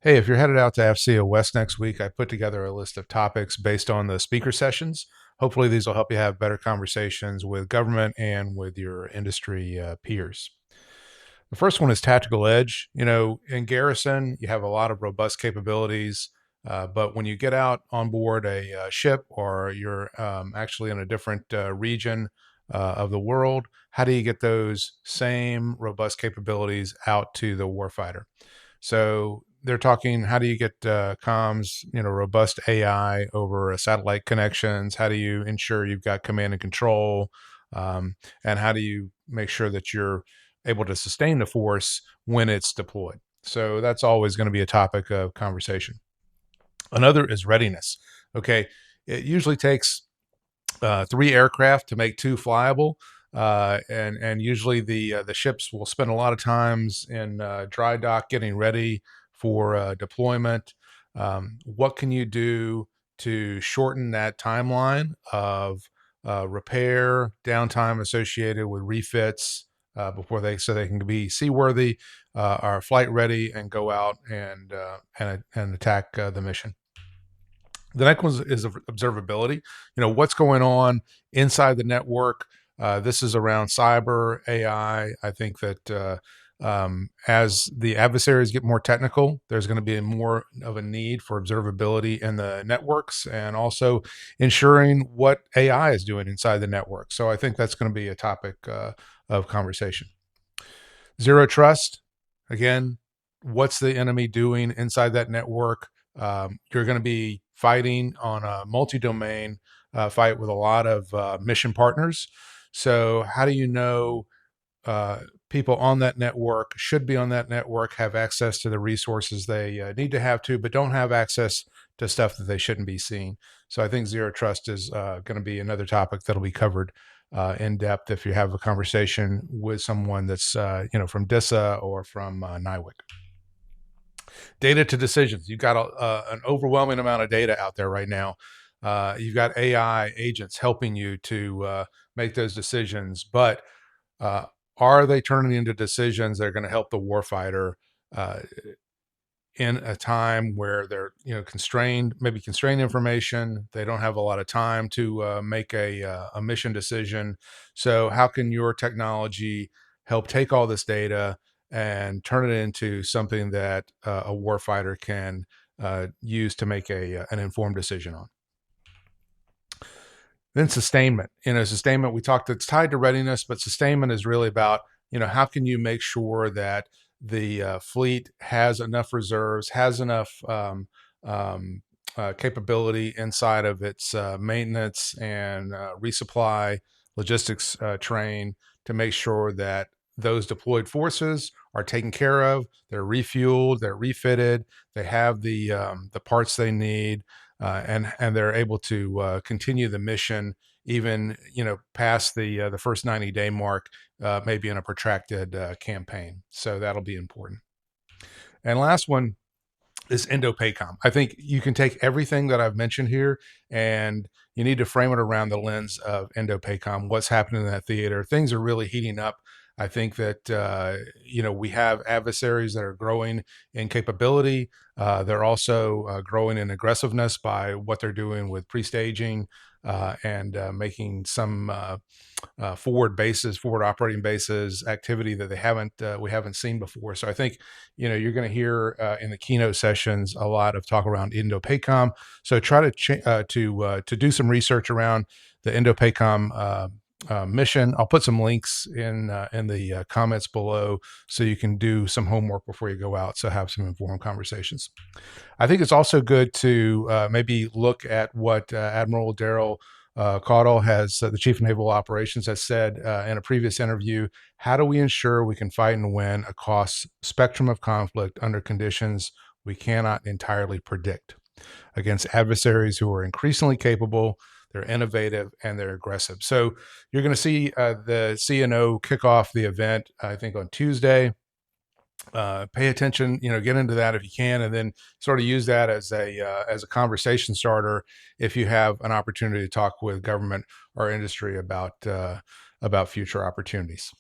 Hey, if you're headed out to AFCEA West next week, I put together a list of topics based on the speaker sessions. Hopefully, these will help you have better conversations with government and with your industry peers. The first one is tactical edge. In garrison, you have a lot of robust capabilities, but when you get out on board a ship or you're actually in a different region of the world, how do you get those same robust capabilities out to the warfighter? So they're talking, how do you get comms, robust AI over satellite connections? How do you ensure you've got command and control? And how do you make sure that you're able to sustain the force when it's deployed? So that's always going to be a topic of conversation. Another is readiness. Okay. It usually takes three aircraft to make two flyable. And usually the ships will spend a lot of times in dry dock getting ready for deployment. What can you do to shorten that timeline of repair, downtime associated with refits before so they can be seaworthy, are flight ready, and go out and attack the mission? The next one is observability. What's going on inside the network. This is around cyber AI. I think that as the adversaries get more technical, there's going to be more of a need for observability in the networks and also ensuring what AI is doing inside the network. So I think that's going to be a topic of conversation. Zero trust. Again, what's the enemy doing inside that network? You're going to be fighting on a multi-domain fight with a lot of mission partners. So how do you know people on that network should be on that network, have access to the resources they need to have to, but don't have access to stuff that they shouldn't be seeing? So I think zero trust is going to be another topic that'll be covered in depth if you have a conversation with someone that's from DISA or from NIWC. Data to decisions. You've got an overwhelming amount of data out there right now. You've got AI agents helping you to make those decisions, but are they turning into decisions that are going to help the warfighter uh, in a time where they're constrained, maybe constrained information? They don't have a lot of time to make a mission decision. So how can your technology help take all this data and turn it into something that a warfighter can use to make an informed decision on? Then sustainment. Sustainment, we talked, it's tied to readiness, but sustainment is really about, how can you make sure that the fleet has enough reserves, has enough capability inside of its maintenance and resupply logistics train to make sure that those deployed forces are taken care of, they're refueled, they're refitted, they have the parts they need, and they're able to continue the mission even past the first 90-day mark, maybe in a protracted campaign. So that'll be important. And last one is INDOPACOM. I think you can take everything that I've mentioned here and you need to frame it around the lens of INDOPACOM. What's happening in that theater? Things are really heating up. I think that we have adversaries that are growing in capability. They're also growing in aggressiveness by what they're doing with pre-staging and making some forward operating bases activity that we haven't seen before. So I think you're going to hear in the keynote sessions a lot of talk around INDOPACOM. So try to do some research around the INDOPACOM mission. I'll put some links in the comments below so you can do some homework before you go out. So have some informed conversations. I think it's also good to maybe look at what Admiral Daryl Caudle the Chief of Naval Operations, has said in a previous interview. How do we ensure we can fight and win across spectrum of conflict under conditions we cannot entirely predict against adversaries who are increasingly capable, they're innovative, and they're aggressive? So you're going to see the CNO kick off the event, I think, on Tuesday. Pay attention, get into that if you can, and then sort of use that as a conversation starter if you have an opportunity to talk with government or industry about future opportunities.